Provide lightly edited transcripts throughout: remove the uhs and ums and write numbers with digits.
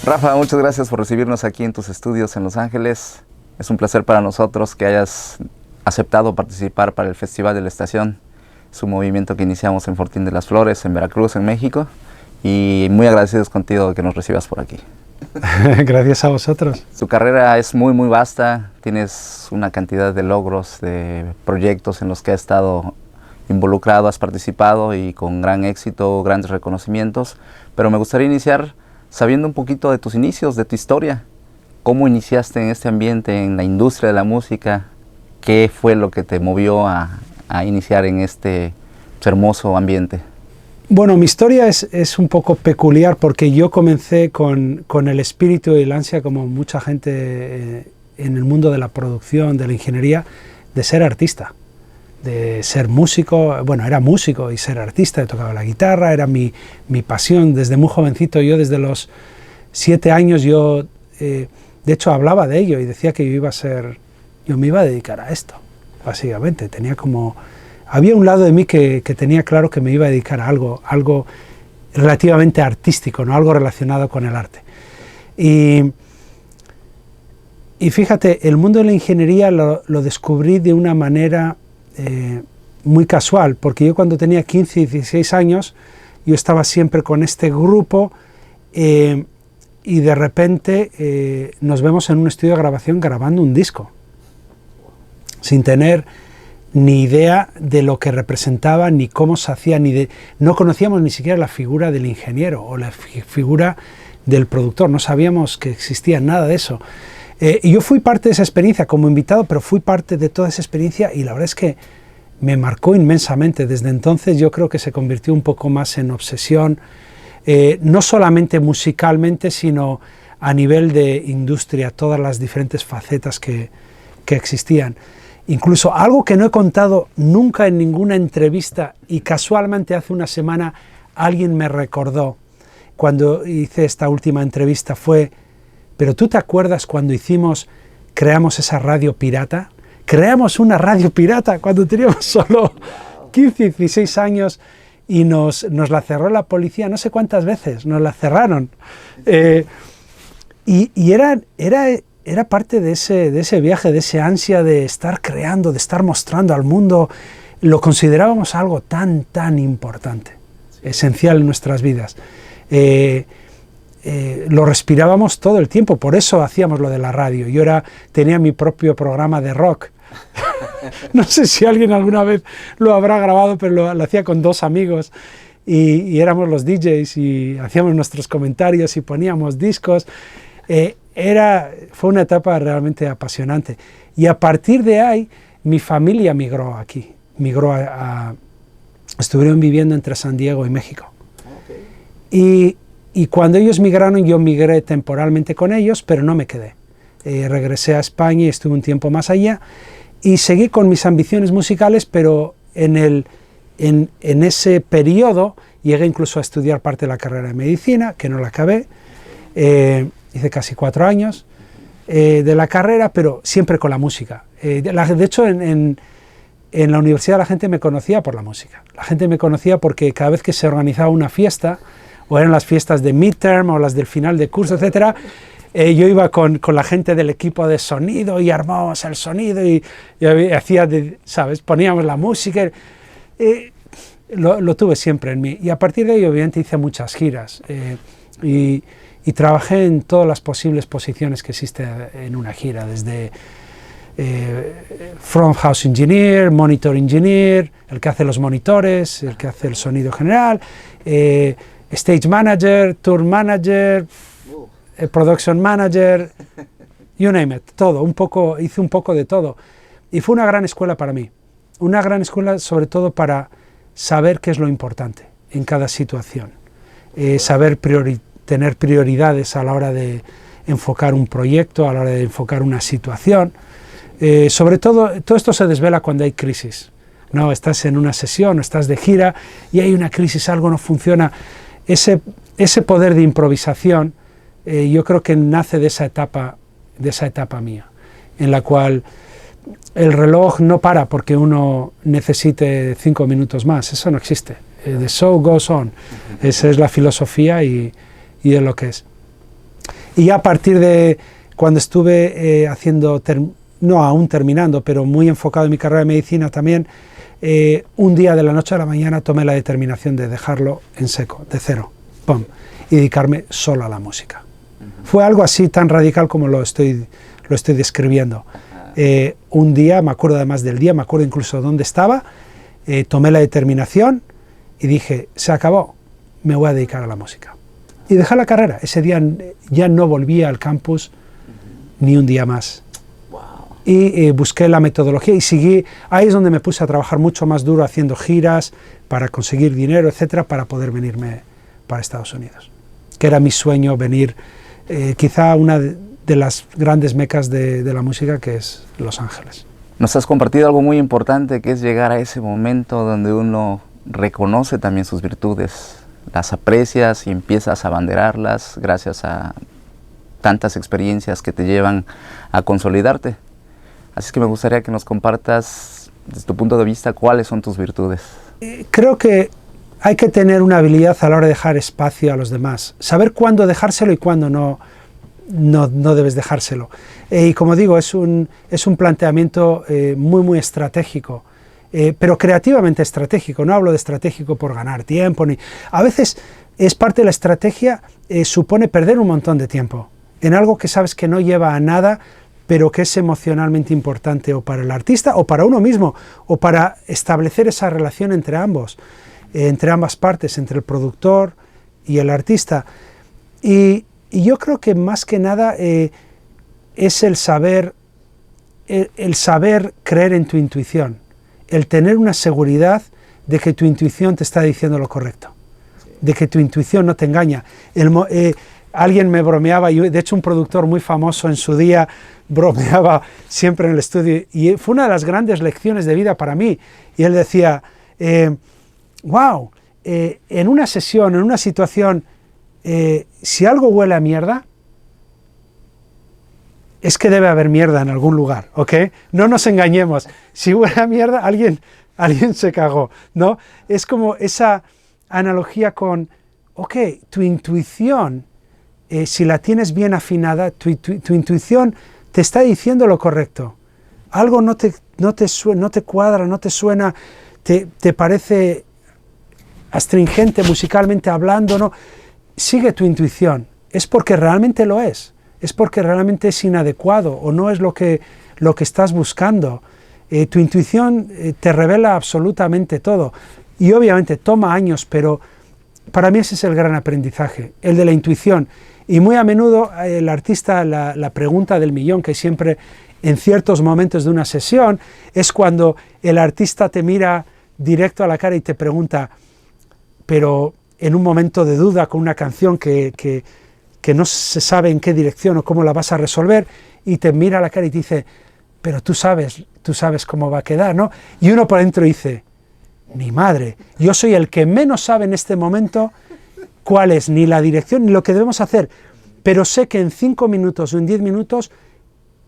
Rafa, muchas gracias por recibirnos aquí en tus estudios en Los Ángeles. Es un placer para nosotros que hayas aceptado participar para el Festival de la Estación. Es un movimiento que iniciamos en Fortín de las Flores, en Veracruz, en México. Y muy agradecidos contigo de que nos recibas por aquí. Gracias a vosotros. Su carrera es muy vasta. Tienes una cantidad de logros, de proyectos en los que has estado involucrado, has participado y con gran éxito, grandes reconocimientos. Pero me gustaría iniciar sabiendo un poquito de tus inicios, de tu historia. ¿Cómo iniciaste en este ambiente, en la industria de la música? ¿Qué fue lo que te movió a iniciar en este hermoso ambiente? Bueno, mi historia es un poco peculiar porque yo comencé con el espíritu y el ansia, como mucha gente en el mundo de la producción, de la ingeniería, de ser artista, de ser músico. Bueno, era músico y ser artista, tocaba la guitarra, era mi pasión desde muy jovencito. Yo desde los 7 años, de hecho hablaba de ello y decía que yo me iba a dedicar a esto, básicamente. Había un lado de mí que tenía claro que me iba a dedicar a algo relativamente artístico, ¿no? Algo relacionado con el arte. Y fíjate, el mundo de la ingeniería lo descubrí de una manera muy casual, porque yo cuando tenía 15 y 16 años, yo estaba siempre con este grupo y de repente nos vemos en un estudio de grabación grabando un disco, sin tener ni idea de lo que representaba, ni cómo se hacía, no conocíamos ni siquiera la figura del ingeniero o la figura del productor, no sabíamos que existía nada de eso. Y yo fui parte de esa experiencia como invitado, pero fui parte de toda esa experiencia y la verdad es que me marcó inmensamente. Desde entonces yo creo que se convirtió un poco más en obsesión, no solamente musicalmente, sino a nivel de industria, todas las diferentes facetas que existían. Incluso algo que no he contado nunca en ninguna entrevista y casualmente hace una semana alguien me recordó cuando hice esta última entrevista fue, pero ¿tú te acuerdas cuando creamos esa radio pirata? Creamos una radio pirata cuando teníamos solo 15, 16 años y nos la cerró la policía, no sé cuántas veces, nos la cerraron. Y era parte de ese viaje, de ese ansia de estar creando, de estar mostrando al mundo. Lo considerábamos algo tan importante, esencial en nuestras vidas. Lo respirábamos todo el tiempo, por eso hacíamos lo de la radio. Yo tenía mi propio programa de rock. No sé si alguien alguna vez lo habrá grabado, pero lo hacía con 2 amigos y éramos los DJs y hacíamos nuestros comentarios y poníamos discos. Fue una etapa realmente apasionante. Y a partir de ahí, mi familia migró aquí. Estuvieron viviendo entre San Diego y México. Okay. Y cuando ellos migraron, yo migré temporalmente con ellos, pero no me quedé. Regresé a España y estuve un tiempo más allá. Y seguí con mis ambiciones musicales, pero en ese periodo llegué incluso a estudiar parte de la carrera de medicina, que no la acabé. Hice casi 4 años de la carrera, pero siempre con la música. De hecho, en la universidad la gente me conocía por la música. La gente me conocía porque cada vez que se organizaba una fiesta, o eran las fiestas de midterm o las del final de curso, etc., yo iba con la gente del equipo de sonido y armábamos el sonido y hacía, ¿sabes? Poníamos la música. Lo tuve siempre en mí. Y a partir de ahí, obviamente, hice muchas giras. Y trabajé en todas las posibles posiciones que existe en una gira, desde front house engineer, monitor engineer, el que hace los monitores, el que hace el sonido general, stage manager, tour manager, production manager, you name it, todo, hice un poco de todo. Y fue una gran escuela para mí, una gran escuela sobre todo para saber qué es lo importante en cada situación, saber tener prioridades a la hora de enfocar un proyecto, a la hora de enfocar una situación. Sobre todo esto se desvela cuando hay crisis. No, estás en una sesión, estás de gira y hay una crisis, algo no funciona. Ese poder de improvisación yo creo que nace de esa etapa mía, en la cual el reloj no para porque uno necesite 5 minutos más, eso no existe. The show goes on. Esa es la filosofía y es lo que es. Y ya a partir de cuando estuve haciendo, no aún terminando, pero muy enfocado en mi carrera de medicina también, un día de la noche a la mañana tomé la determinación de dejarlo en seco, de cero, ¡pum!, y dedicarme solo a la música. Fue algo así tan radical como lo estoy describiendo. Un día, me acuerdo además del día, me acuerdo incluso dónde estaba, tomé la determinación y dije, se acabó, me voy a dedicar a la música. Y dejé la carrera. Ese día ya no volví al campus ni un día más. Y busqué la metodología y seguí, ahí es donde me puse a trabajar mucho más duro haciendo giras para conseguir dinero, etcétera, para poder venirme para Estados Unidos, que era mi sueño venir, quizá una de las grandes mecas de la música, que es Los Ángeles. Nos has compartido algo muy importante, que es llegar a ese momento donde uno reconoce también sus virtudes, las aprecias y empiezas a abanderarlas gracias a tantas experiencias que te llevan a consolidarte. Así que me gustaría que nos compartas, desde tu punto de vista, cuáles son tus virtudes. Creo que hay que tener una habilidad a la hora de dejar espacio a los demás, saber cuándo dejárselo y cuándo no debes dejárselo. Y como digo, es un planteamiento muy estratégico, pero creativamente estratégico. No hablo de estratégico por ganar tiempo, a veces es parte de la estrategia, supone perder un montón de tiempo en algo que sabes que no lleva a nada, pero que es emocionalmente importante o para el artista o para uno mismo, o para establecer esa relación entre ambos, entre ambas partes, entre el productor y el artista. Y yo creo que más que nada es el saber creer en tu intuición, el tener una seguridad de que tu intuición te está diciendo lo correcto, de que tu intuición no te engaña. Alguien me bromeaba, y de hecho un productor muy famoso en su día bromeaba siempre en el estudio, y fue una de las grandes lecciones de vida para mí, y él decía, wow, en una sesión, en una situación, si algo huele a mierda, es que debe haber mierda en algún lugar, ¿ok? No nos engañemos, si huele a mierda, alguien se cagó, ¿no? Es como esa analogía con, ok, tu intuición, si la tienes bien afinada, tu intuición te está diciendo lo correcto. Algo no te cuadra, no te suena, te parece astringente musicalmente hablando, ¿no? Sigue tu intuición. Es porque realmente lo es porque realmente es inadecuado o no es lo que estás buscando. Tu intuición te revela absolutamente todo. Y obviamente toma años, pero para mí ese es el gran aprendizaje, el de la intuición. Y muy a menudo el artista, la pregunta del millón, que siempre en ciertos momentos de una sesión, es cuando el artista te mira directo a la cara y te pregunta, pero en un momento de duda con una canción que no se sabe en qué dirección o cómo la vas a resolver, y te mira a la cara y te dice, pero tú sabes cómo va a quedar, ¿no? Y uno por dentro dice, mi madre, yo soy el que menos sabe en este momento cuál es ni la dirección ni lo que debemos hacer, pero sé que en 5 minutos o en 10 minutos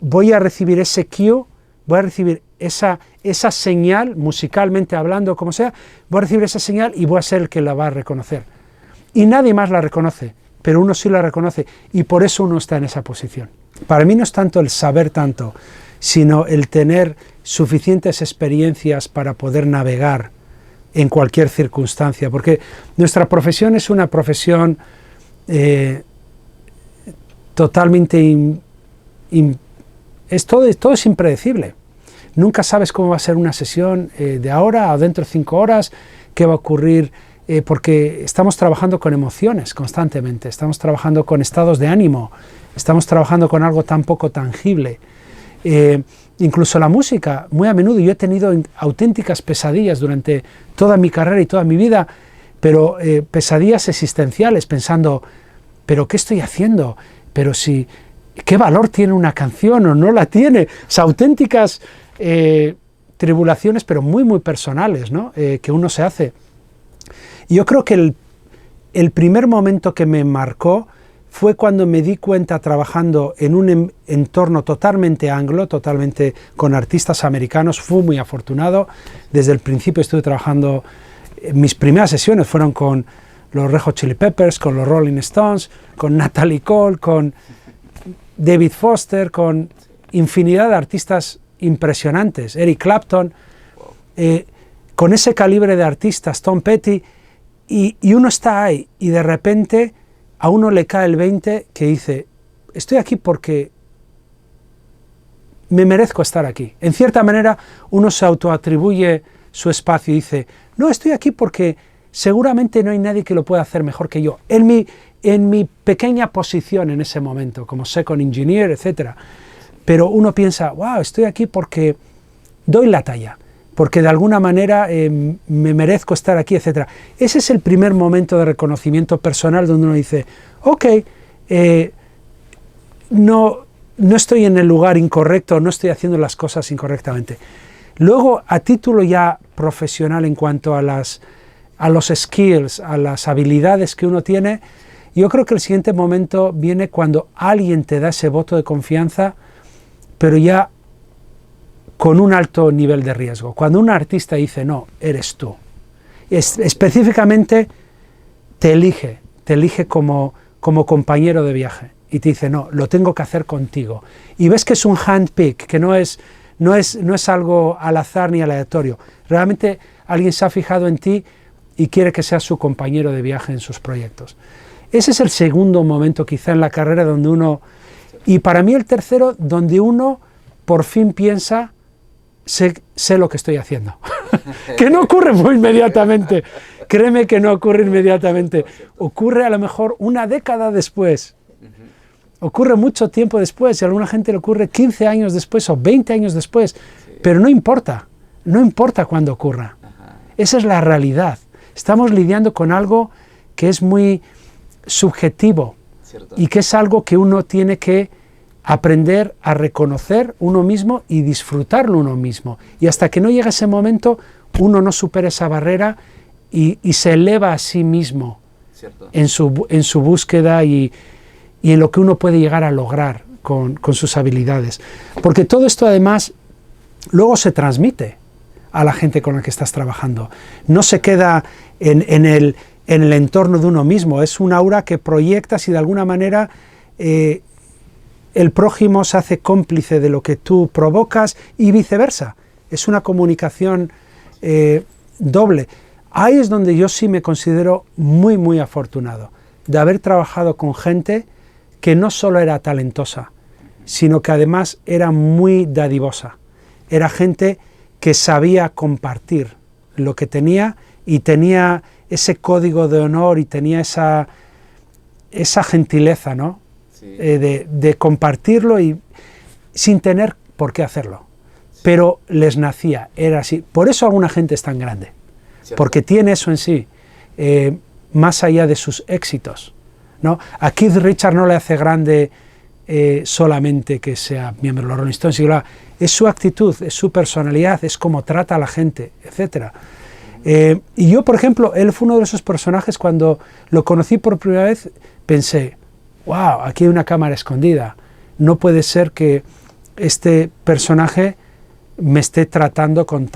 voy a recibir ese cue, voy a recibir esa señal, musicalmente hablando, como sea, voy a recibir esa señal y voy a ser el que la va a reconocer. Y nadie más la reconoce, pero uno sí la reconoce, y por eso uno está en esa posición. Para mí no es tanto el saber tanto, sino el tener suficientes experiencias para poder navegar en cualquier circunstancia, porque nuestra profesión es una profesión totalmente todo es impredecible. Nunca sabes cómo va a ser una sesión de ahora o dentro de 5 horas, qué va a ocurrir, porque estamos trabajando con emociones constantemente, estamos trabajando con estados de ánimo, estamos trabajando con algo tan poco tangible. Incluso la música, muy a menudo yo he tenido auténticas pesadillas durante toda mi carrera y toda mi vida, pero pesadillas existenciales, pensando, ¿pero qué estoy haciendo? Pero si, ¿qué valor tiene una canción o no la tiene? O sea, auténticas tribulaciones, pero muy personales, ¿no? Que uno se hace. Y yo creo que el primer momento que me marcó fue cuando me di cuenta, trabajando en un entorno totalmente anglo, totalmente con artistas americanos. Fui muy afortunado. Desde el principio estuve trabajando, mis primeras sesiones fueron con los Red Hot Chili Peppers, con los Rolling Stones, con Natalie Cole, con David Foster, con infinidad de artistas impresionantes, Eric Clapton, con ese calibre de artistas, Tom Petty, y uno está ahí y de repente a uno le cae el 20 que dice, estoy aquí porque me merezco estar aquí. En cierta manera uno se autoatribuye su espacio y dice, no, estoy aquí porque seguramente no hay nadie que lo pueda hacer mejor que yo, en mi pequeña posición en ese momento, como second engineer, etc. Pero uno piensa, wow, estoy aquí porque doy la talla, porque de alguna manera me merezco estar aquí, etc. Ese es el primer momento de reconocimiento personal donde uno dice, ok, no estoy en el lugar incorrecto, no estoy haciendo las cosas incorrectamente. Luego, a título ya profesional en cuanto a los skills, a las habilidades que uno tiene, yo creo que el siguiente momento viene cuando alguien te da ese voto de confianza, pero ya con un alto nivel de riesgo. Cuando un artista dice, no, eres tú. Específicamente te elige como compañero de viaje y te dice, no, lo tengo que hacer contigo. Y ves que es un handpick, que no es algo al azar ni aleatorio. Realmente alguien se ha fijado en ti y quiere que seas su compañero de viaje en sus proyectos. Ese es el segundo momento quizá en la carrera donde uno... Y para mí el tercero, donde uno por fin piensa, sé lo que estoy haciendo. Que no ocurre muy inmediatamente. Créeme que no ocurre inmediatamente. Ocurre a lo mejor una década después. Ocurre mucho tiempo después, y a alguna gente le ocurre 15 años después o 20 años después, pero no importa cuándo ocurra. Esa es la realidad. Estamos lidiando con algo que es muy subjetivo. Cierto. Y que es algo que uno tiene que aprender a reconocer uno mismo y disfrutarlo uno mismo. Y hasta que no llega ese momento, uno no supera esa barrera y se eleva a sí mismo en su búsqueda y en lo que uno puede llegar a lograr con sus habilidades. Porque todo esto además luego se transmite a la gente con la que estás trabajando. No se queda en el entorno de uno mismo, es un aura que proyectas y de alguna manera el prójimo se hace cómplice de lo que tú provocas y viceversa. Es una comunicación doble. Ahí es donde yo sí me considero muy, muy afortunado de haber trabajado con gente que no solo era talentosa, sino que además era muy dadivosa. Era gente que sabía compartir lo que tenía y tenía ese código de honor y tenía esa gentileza, ¿no? Sí. De compartirlo y sin tener por qué hacerlo. Sí. Pero les nacía, era así. Por eso alguna gente es tan grande, ¿cierto? Porque tiene eso en sí, más allá de sus éxitos, ¿no? A Keith Richards no le hace grande solamente que sea miembro de los Rolling Stones, es su actitud, es su personalidad, es cómo trata a la gente, etc. Y yo, por ejemplo, él fue uno de esos personajes, cuando lo conocí por primera vez, pensé, wow, aquí hay una cámara escondida, no puede ser que este personaje me esté tratando con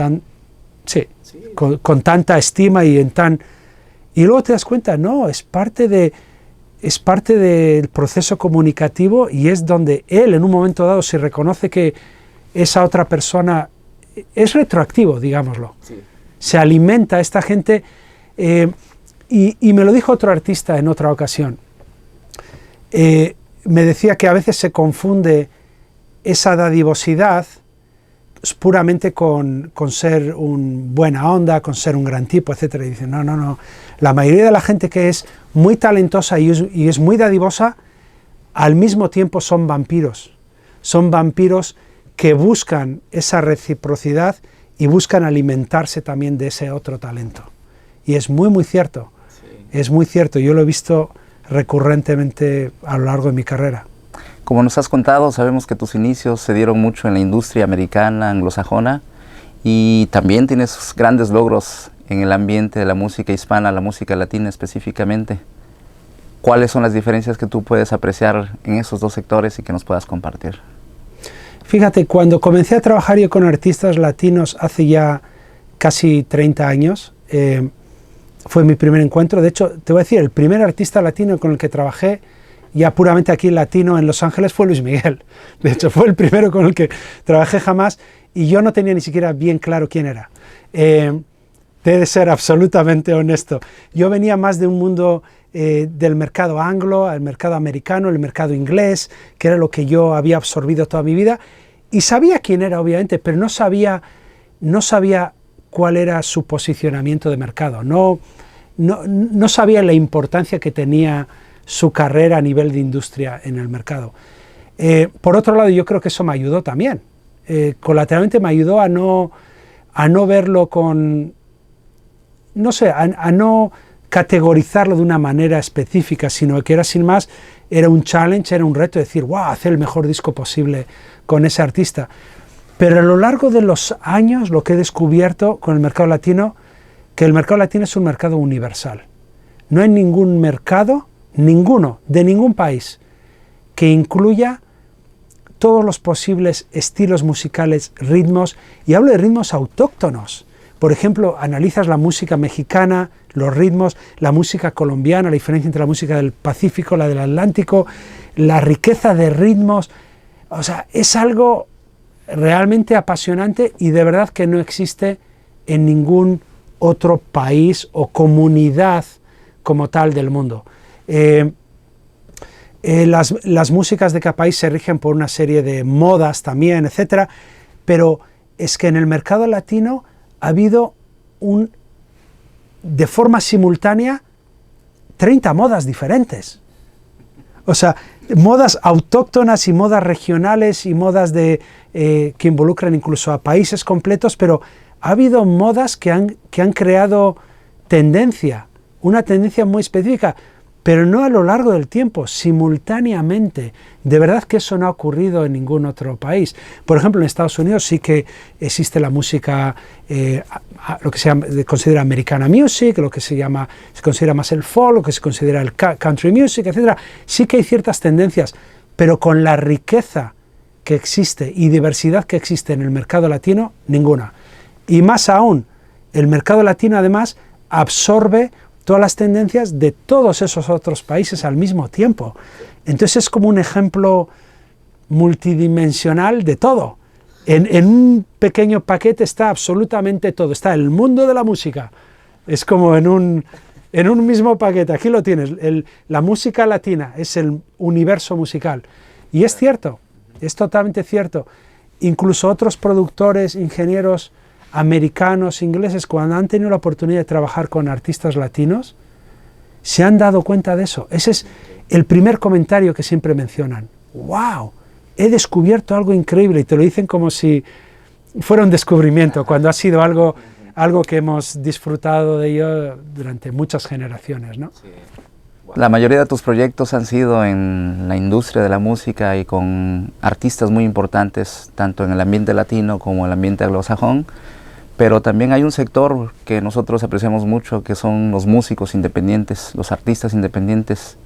tanta estima y y luego te das cuenta, no, es parte del proceso comunicativo, y es donde él en un momento dado se reconoce que esa otra persona es retroactivo, digámoslo. Sí. Se alimenta a esta gente, y me lo dijo otro artista en otra ocasión. Me decía que a veces se confunde esa dadivosidad puramente con ser un buena onda, con ser un gran tipo, etc. Y dice, no, la mayoría de la gente que es muy talentosa y es muy dadivosa, al mismo tiempo son vampiros que buscan esa reciprocidad y buscan alimentarse también de ese otro talento. Y es muy, muy cierto, sí. Es muy cierto, yo lo he visto recurrentemente a lo largo de mi carrera. Como nos has contado, sabemos que tus inicios se dieron mucho en la industria americana, anglosajona, y también tienes grandes logros en el ambiente de la música hispana, la música latina específicamente. ¿Cuáles son las diferencias que tú puedes apreciar en esos dos sectores y que nos puedas compartir? Fíjate, cuando comencé a trabajar yo con artistas latinos hace ya casi 30 años, fue mi primer encuentro. De hecho, te voy a decir, el primer artista latino con el que trabajé ya puramente aquí latino en Los Ángeles fue Luis Miguel. De hecho, fue el primero con el que trabajé jamás y yo no tenía ni siquiera bien claro quién era. He de ser absolutamente honesto. Yo venía más de un mundo del mercado anglo, el mercado americano, el mercado inglés, que era lo que yo había absorbido toda mi vida, y sabía quién era, obviamente, pero no sabía cuál era su posicionamiento de mercado. No sabía la importancia que tenía su carrera a nivel de industria en el mercado. Por otro lado, yo creo que eso me ayudó también. Colateralmente me ayudó a no verlo con, no sé, a no categorizarlo de una manera específica, sino que era sin más, era un challenge, era un reto, decir, wow, hacer el mejor disco posible con ese artista. Pero a lo largo de los años, lo que he descubierto con el mercado latino, que el mercado latino es un mercado universal. No hay ningún mercado, ninguno, de ningún país, que incluya todos los posibles estilos musicales, ritmos, y hablo de ritmos autóctonos. Por ejemplo, analizas la música mexicana, los ritmos, la música colombiana, la diferencia entre la música del Pacífico, la del Atlántico, la riqueza de ritmos. O sea, es algo realmente apasionante y de verdad que no existe en ningún otro país o comunidad como tal del mundo. Las músicas de cada país se rigen por una serie de modas también, etcétera, pero es que en el mercado latino ha habido de forma simultánea 30 modas diferentes. O sea, modas autóctonas y modas regionales y modas que involucran incluso a países completos, pero ha habido modas que han creado tendencia, una tendencia muy específica, pero no a lo largo del tiempo, simultáneamente. De verdad que eso no ha ocurrido en ningún otro país. Por ejemplo, en Estados Unidos sí que existe la música, lo que se considera Americana Music, lo que se considera más el folk, lo que se considera el country music, etc. Sí que hay ciertas tendencias, pero con la riqueza que existe y diversidad que existe en el mercado latino, ninguna. Y más aún, el mercado latino además absorbe todas las tendencias de todos esos otros países al mismo tiempo. Entonces es como un ejemplo multidimensional de todo. En un pequeño paquete está absolutamente todo. Está el mundo de la música. Es como en un mismo paquete. Aquí lo tienes. La música latina es el universo musical. Y es cierto, es totalmente cierto. Incluso otros productores, ingenieros americanos, ingleses, cuando han tenido la oportunidad de trabajar con artistas latinos, se han dado cuenta de eso. Ese es el primer comentario que siempre mencionan. ¡Wow! He descubierto algo increíble, y te lo dicen como si fuera un descubrimiento, cuando ha sido algo que hemos disfrutado de ello durante muchas generaciones, ¿no? La mayoría de tus proyectos han sido en la industria de la música y con artistas muy importantes, tanto en el ambiente latino como en el ambiente anglosajón. Pero también hay un sector que nosotros apreciamos mucho, que son los músicos independientes, los artistas independientes.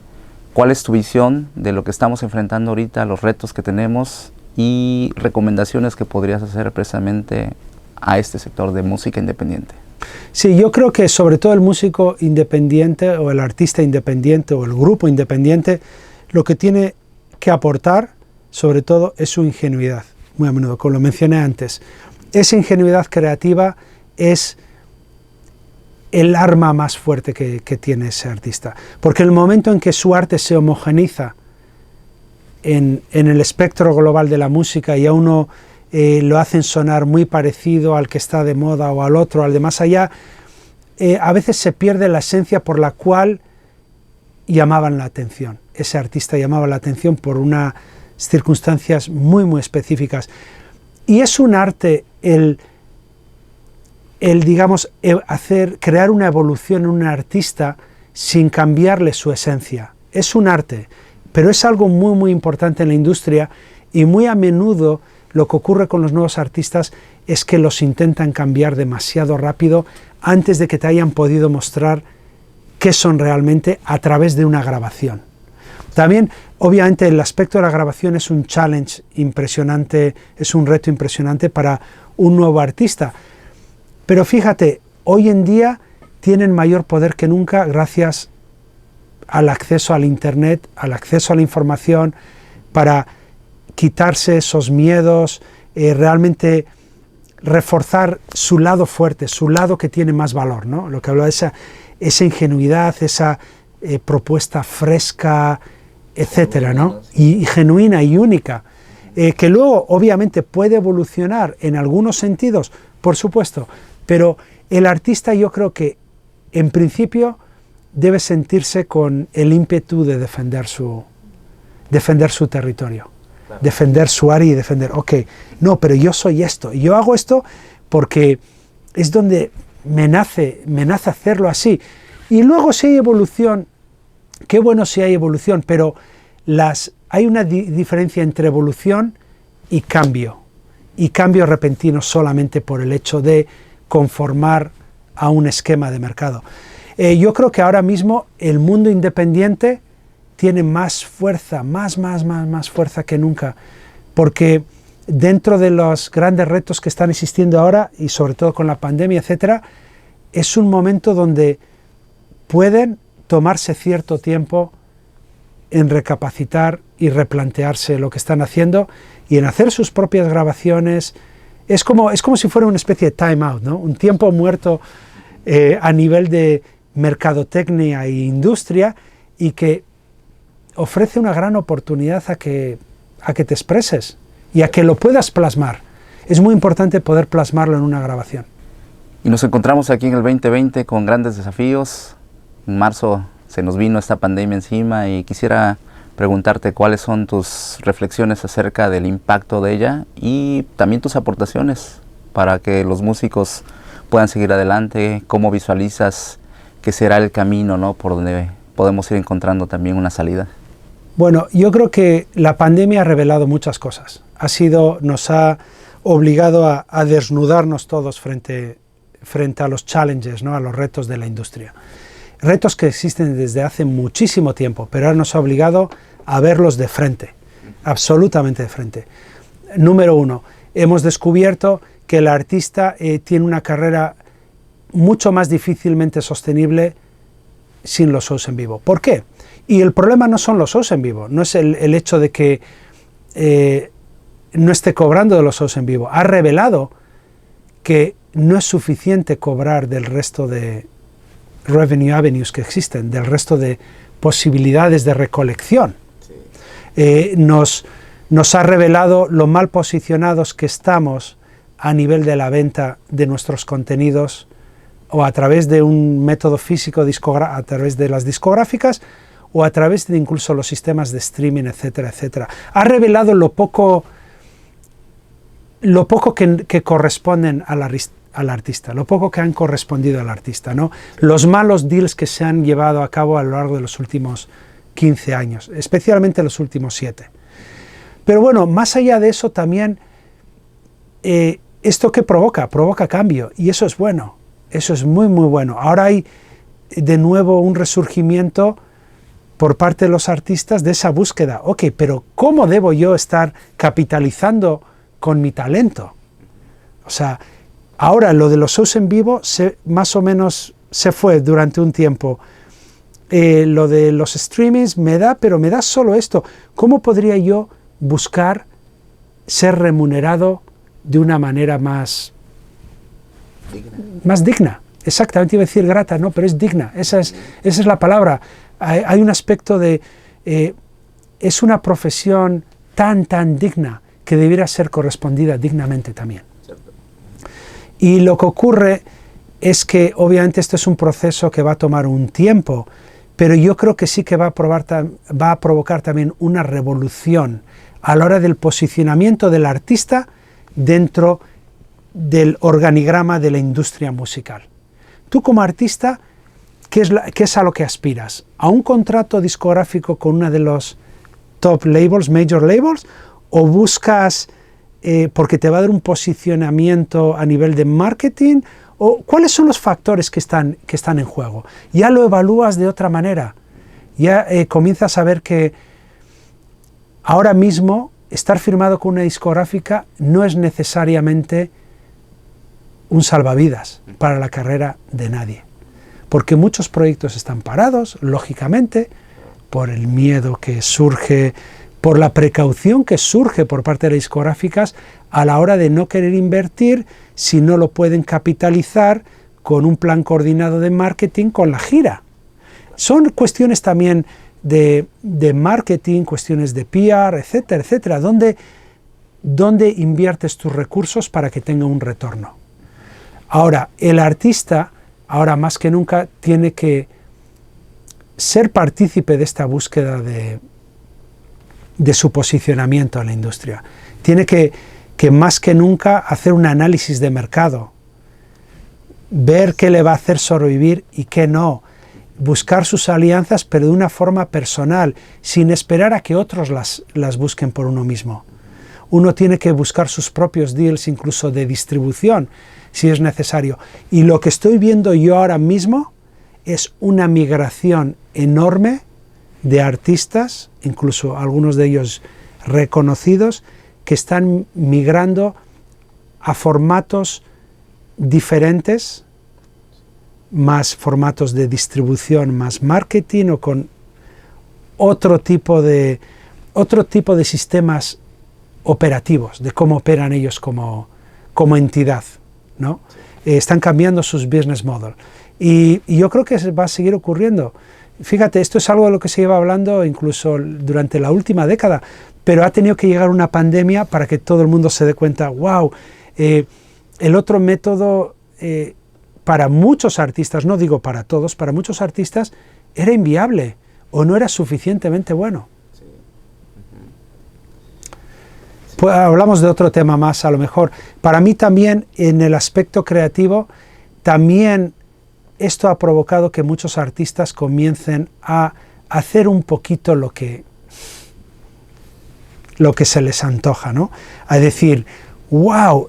¿Cuál es tu visión de lo que estamos enfrentando ahorita, los retos que tenemos y recomendaciones que podrías hacer precisamente a este sector de música independiente? Sí, yo creo que sobre todo el músico independiente o el artista independiente o el grupo independiente, lo que tiene que aportar sobre todo es su ingenuidad, muy a menudo, como lo mencioné antes. Esa ingenuidad creativa es el arma más fuerte que tiene ese artista. Porque en el momento en que su arte se homogeniza en el espectro global de la música y a uno lo hacen sonar muy parecido al que está de moda o al otro, al de más allá, a veces se pierde la esencia por la cual llamaban la atención. Ese artista llamaba la atención por unas circunstancias muy, muy específicas. Y es un arte crear una evolución en un artista sin cambiarle su esencia. Es un arte, pero es algo muy, muy importante en la industria y muy a menudo lo que ocurre con los nuevos artistas es que los intentan cambiar demasiado rápido antes de que te hayan podido mostrar qué son realmente a través de una grabación. También, obviamente, el aspecto de la grabación es un challenge impresionante, es un reto impresionante para un nuevo artista. Pero fíjate, hoy en día tienen mayor poder que nunca gracias al acceso al Internet, al acceso a la información, para quitarse esos miedos, realmente reforzar su lado fuerte, su lado que tiene más valor, ¿no? Lo que habla de esa ingenuidad, esa propuesta fresca, etcétera, ¿no? Y genuina y única, que luego obviamente puede evolucionar en algunos sentidos, por supuesto, pero el artista yo creo que en principio debe sentirse con el ímpetu de defender su territorio, claro, defender su área y defender, ok, no, pero yo soy esto, y yo hago esto porque es donde me nace hacerlo así. Y luego si hay evolución, qué bueno si hay evolución, pero hay una diferencia entre evolución y cambio repentino solamente por el hecho de conformar a un esquema de mercado. Yo creo que ahora mismo el mundo independiente tiene más fuerza, más fuerza que nunca, porque dentro de los grandes retos que están existiendo ahora, y sobre todo con la pandemia, etcétera, es un momento donde pueden tomarse cierto tiempo en recapacitar y replantearse lo que están haciendo y en hacer sus propias grabaciones. Es como si fuera una especie de time out, ¿no? Un tiempo muerto a nivel de mercadotecnia e industria, y que ofrece una gran oportunidad a que te expreses y a que lo puedas plasmar. Es muy importante poder plasmarlo en una grabación. Y nos encontramos aquí en el 2020 con grandes desafíos. En marzo se nos vino esta pandemia encima y quisiera preguntarte cuáles son tus reflexiones acerca del impacto de ella y también tus aportaciones para que los músicos puedan seguir adelante. ¿Cómo visualizas que será el camino, ¿no?, por donde podemos ir encontrando también una salida? Bueno, yo creo que la pandemia ha revelado muchas cosas. Nos ha obligado a desnudarnos todos frente a los challenges, ¿no?, a los retos de la industria. Retos que existen desde hace muchísimo tiempo, pero ahora nos ha obligado a verlos de frente, absolutamente de frente. Número uno, hemos descubierto que el artista tiene una carrera mucho más difícilmente sostenible sin los shows en vivo. ¿Por qué? Y el problema no son los shows en vivo, no es el hecho de que no esté cobrando de los shows en vivo. Ha revelado que no es suficiente cobrar del resto de revenue avenues que existen, del resto de posibilidades de recolección. Sí. Nos ha revelado lo mal posicionados que estamos a nivel de la venta de nuestros contenidos, o a través de un método físico, a través de las discográficas, o a través de incluso los sistemas de streaming, etcétera, etcétera. Ha revelado lo poco que corresponden al artista, lo poco que han correspondido al artista, ¿no? Los malos deals que se han llevado a cabo a lo largo de los últimos 15 años, especialmente los últimos 7. Pero bueno, más allá de eso también, ¿esto qué provoca? Provoca cambio, y eso es bueno, eso es muy bueno. Ahora hay de nuevo un resurgimiento por parte de los artistas de esa búsqueda. Ok, pero ¿cómo debo yo estar capitalizando con mi talento? O sea, ahora lo de los shows en vivo más o menos se fue durante un tiempo. Lo de los streamings pero me da solo esto. ¿Cómo podría yo buscar ser remunerado de una manera más digna? Exactamente, iba a decir grata, no, pero es digna. Esa es la palabra. Hay un aspecto de... es una profesión tan digna que debiera ser correspondida dignamente también. Y lo que ocurre es que obviamente esto es un proceso que va a tomar un tiempo, pero yo creo que sí que va a provocar también una revolución a la hora del posicionamiento del artista dentro del organigrama de la industria musical. Tú como artista, ¿qué es a lo que aspiras? ¿A un contrato discográfico con una de los top labels, major labels? ¿O buscas porque te va a dar un posicionamiento a nivel de marketing? ¿O cuáles son los factores que están en juego? Ya lo evalúas de otra manera. Ya comienzas a ver que ahora mismo estar firmado con una discográfica no es necesariamente un salvavidas para la carrera de nadie. porque muchos proyectos están parados, lógicamente, por el miedo que surge, por la precaución que surge por parte de las discográficas a la hora de no querer invertir si no lo pueden capitalizar con un plan coordinado de marketing con la gira. Son cuestiones también de marketing, cuestiones de PR, etcétera, etcétera. ¿Dónde inviertes tus recursos para que tenga un retorno? Ahora, el artista, ahora más que nunca, tiene que ser partícipe de esta búsqueda de su posicionamiento en la industria. Tiene que más que nunca hacer un análisis de mercado, ver qué le va a hacer sobrevivir y qué no, buscar sus alianzas pero de una forma personal, sin esperar a que otros las busquen por uno mismo. Uno tiene que buscar sus propios deals, incluso de distribución, si es necesario. Y lo que estoy viendo yo ahora mismo es una migración enorme de artistas, incluso algunos de ellos reconocidos, que están migrando a formatos diferentes, más formatos de distribución, más marketing o con otro tipo de sistemas operativos, de cómo operan ellos como entidad, ¿no? Están cambiando sus business model. Y yo creo que va a seguir ocurriendo. Fíjate, esto es algo de lo que se lleva hablando incluso durante la última década, pero ha tenido que llegar una pandemia para que todo el mundo se dé cuenta, wow, el otro método para muchos artistas, no digo para todos, para muchos artistas era inviable o no era suficientemente bueno. Sí. Pues hablamos de otro tema más a lo mejor. Para mí también en el aspecto creativo, también esto ha provocado que muchos artistas comiencen a hacer un poquito lo que se les antoja, ¿no? A decir, wow,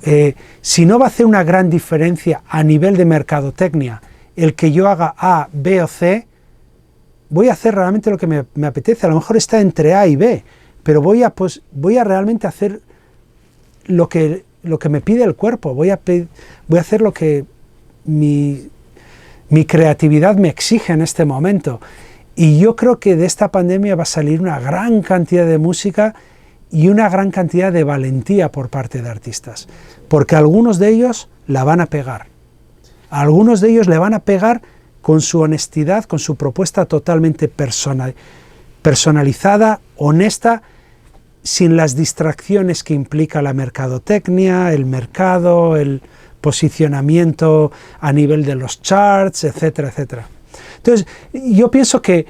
si no va a hacer una gran diferencia a nivel de mercadotecnia el que yo haga A, B o C, voy a hacer realmente lo que me apetece. A lo mejor está entre A y B, pero voy a realmente hacer lo que me pide el cuerpo, voy a hacer lo que mi creatividad me exige en este momento. Y yo creo que de esta pandemia va a salir una gran cantidad de música y una gran cantidad de valentía por parte de artistas, porque algunos de ellos la van a pegar. Algunos de ellos le van a pegar con su honestidad, con su propuesta totalmente personalizada, honesta, sin las distracciones que implica la mercadotecnia, el mercado, el posicionamiento a nivel de los charts, etcétera, etcétera. Entonces, yo pienso que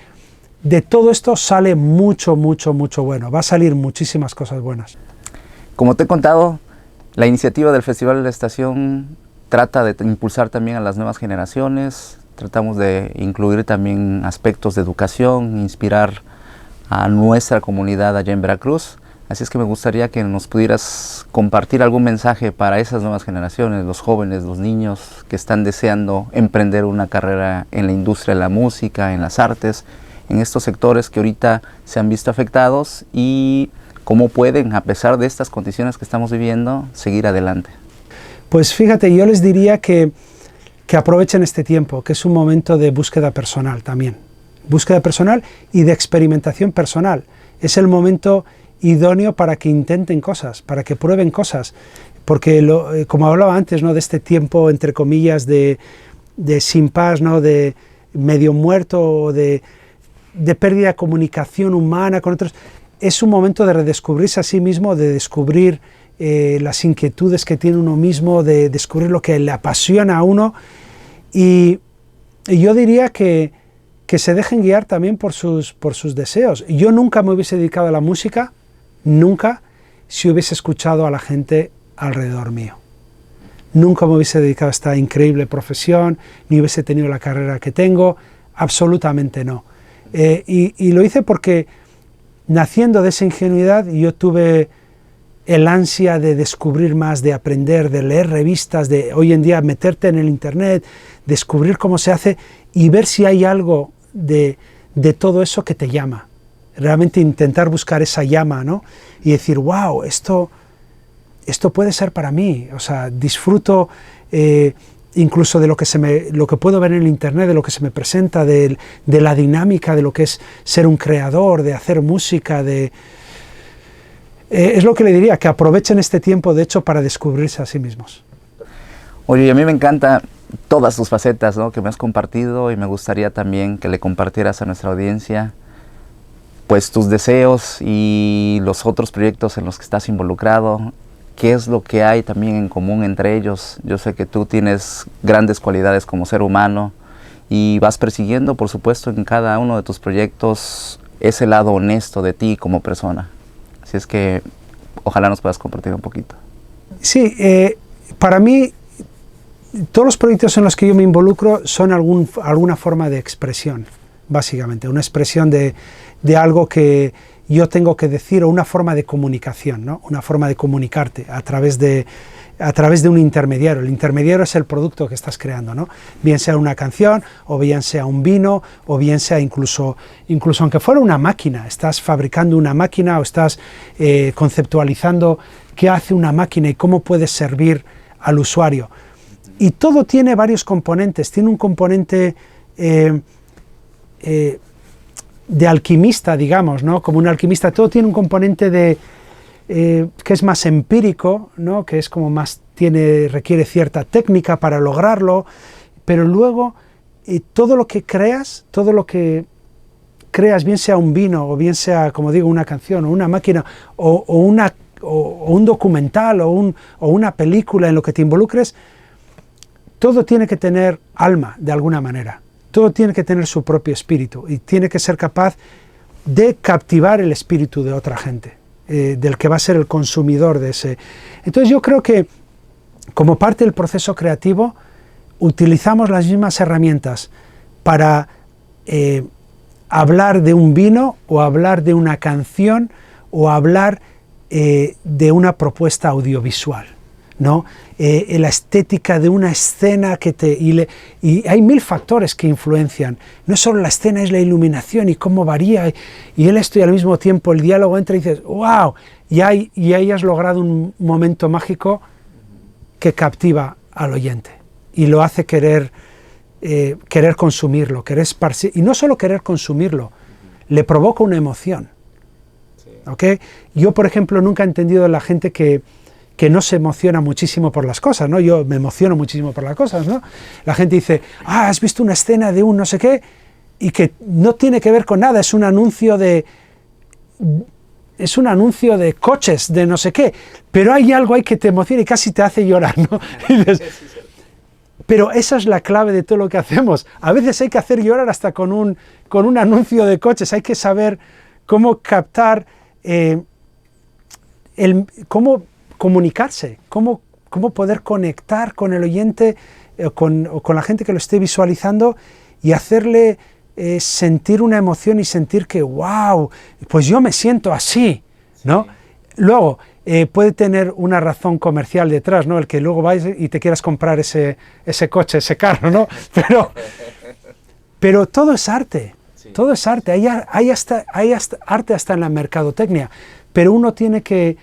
de todo esto sale mucho, mucho, mucho bueno. Va a salir muchísimas cosas buenas. Como te he contado, la iniciativa del Festival de la Estación trata de impulsar también a las nuevas generaciones. Tratamos de incluir también aspectos de educación, inspirar a nuestra comunidad allá en Veracruz. Así es que me gustaría que nos pudieras compartir algún mensaje para esas nuevas generaciones, los jóvenes, los niños que están deseando emprender una carrera en la industria de la música, en las artes, en estos sectores que ahorita se han visto afectados y cómo pueden, a pesar de estas condiciones que estamos viviendo, seguir adelante. Pues fíjate, yo les diría que aprovechen este tiempo, que es un momento de búsqueda personal también. Búsqueda personal y de experimentación personal. Es el momento idóneo para que intenten cosas, para que prueben cosas, porque como hablaba antes, ¿no?, de este tiempo, entre comillas, de sin paz, ¿no?, de medio muerto, de pérdida de comunicación humana con otros, es un momento de redescubrirse a sí mismo, de descubrir las inquietudes que tiene uno mismo, de descubrir lo que le apasiona a uno, y yo diría que se dejen guiar también por sus deseos. Yo nunca me hubiese dedicado a la música, nunca, si hubiese escuchado a la gente alrededor mío. Nunca me hubiese dedicado a esta increíble profesión, ni hubiese tenido la carrera que tengo, absolutamente no. Y lo hice porque, naciendo de esa ingenuidad, yo tuve el ansia de descubrir más, de aprender, de leer revistas, de hoy en día meterte en el internet, descubrir cómo se hace y ver si hay algo de todo eso que te llama. Realmente intentar buscar esa llama, ¿no? Y decir, wow, esto puede ser para mí. O sea, disfruto incluso de lo que puedo ver en el internet, de lo que se me presenta, de la dinámica de lo que es ser un creador, de hacer música, es lo que le diría, que aprovechen este tiempo, de hecho, para descubrirse a sí mismos. Oye, a mí me encantan todas tus facetas, ¿no?, que me has compartido, y me gustaría también que le compartieras a nuestra audiencia pues tus deseos y los otros proyectos en los que estás involucrado. ¿Qué es lo que hay también en común entre ellos? Yo sé que tú tienes grandes cualidades como ser humano y vas persiguiendo, por supuesto, en cada uno de tus proyectos ese lado honesto de ti como persona. Así es que ojalá nos puedas compartir un poquito. Sí, para mí todos los proyectos en los que yo me involucro son alguna forma de expresión, básicamente, una expresión de algo que yo tengo que decir, o una forma de comunicación, ¿no? Una forma de comunicarte a través de un intermediario. El intermediario es el producto que estás creando, ¿no? Bien sea una canción, o bien sea un vino, o bien sea incluso aunque fuera una máquina, estás fabricando una máquina o estás conceptualizando qué hace una máquina y cómo puede servir al usuario. Y todo tiene varios componentes. Tiene un componente de alquimista, digamos, ¿no? Como un alquimista, todo tiene un componente que es más empírico, ¿no? Que es como más requiere cierta técnica para lograrlo, pero luego todo lo que creas, bien sea un vino, o bien sea, como digo, una canción, o una máquina, o un documental, o una película en lo que te involucres, todo tiene que tener alma, de alguna manera. Todo tiene que tener su propio espíritu y tiene que ser capaz de captivar el espíritu de otra gente, del que va a ser el consumidor de ese. Entonces yo creo que como parte del proceso creativo utilizamos las mismas herramientas para hablar de un vino, o hablar de una canción, o hablar de una propuesta audiovisual, ¿no? La estética de una escena y hay mil factores que influencian. No solo la escena, es la iluminación y cómo varía, y esto, y al mismo tiempo el diálogo entra y dices ¡wow! Y ahí has logrado un momento mágico que captiva al oyente y lo hace querer consumirlo, querer esparcir, y no solo querer consumirlo, le provoca una emoción. ¿Okay? Yo, por ejemplo, nunca he entendido a la gente que no se emociona muchísimo por las cosas, ¿no? Yo me emociono muchísimo por las cosas, ¿no? La gente dice, has visto una escena de un no sé qué, y que no tiene que ver con nada, es un anuncio de coches, de no sé qué, pero hay algo ahí que te emociona y casi te hace llorar, ¿no? Y dices, pero esa es la clave de todo lo que hacemos. A veces hay que hacer llorar hasta con un anuncio de coches. Hay que saber cómo captar, cómo comunicarse, cómo poder conectar con el oyente, o con la gente que lo esté visualizando, y hacerle sentir una emoción y sentir que, wow, pues yo me siento así, ¿no? Sí. Luego, puede tener una razón comercial detrás, ¿no? El que luego vayas y te quieras comprar ese coche, ese carro, ¿no? Pero todo es arte, sí. Todo es arte. Hay arte hasta en la mercadotecnia, pero uno tiene que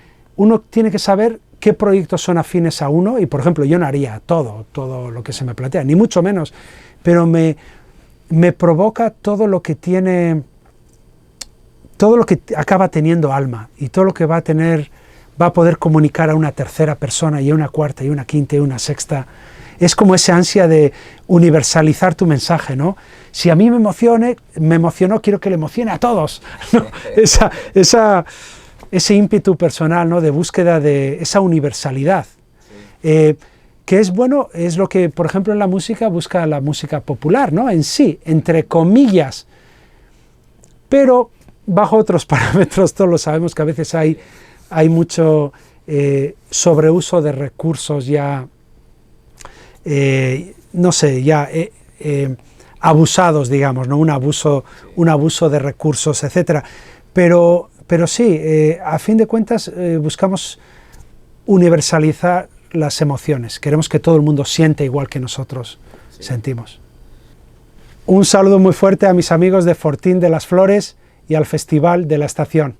saber qué proyectos son afines a uno, y por ejemplo yo no haría todo lo que se me plantea, ni mucho menos, pero me provoca todo lo que acaba teniendo alma, y todo lo que va a poder comunicar a una tercera persona, y a una cuarta, y una quinta, y una sexta. Es como esa ansia de universalizar tu mensaje, ¿no? Si a mí me emocionó, quiero que le emocione a todos, ¿no? Ese ímpetu personal, ¿no? De búsqueda de esa universalidad, sí. Que es bueno, es lo que, por ejemplo, en la música busca la música popular, ¿no? En sí, entre comillas, pero bajo otros parámetros. Todos lo sabemos, que a veces hay mucho sobreuso de recursos ya, no sé, ya abusados, digamos, ¿no? Un abuso de recursos, etcétera. Pero sí, a fin de cuentas buscamos universalizar las emociones. Queremos que todo el mundo siente igual que nosotros sentimos. Un saludo muy fuerte a mis amigos de Fortín de las Flores y al Festival de la Estación.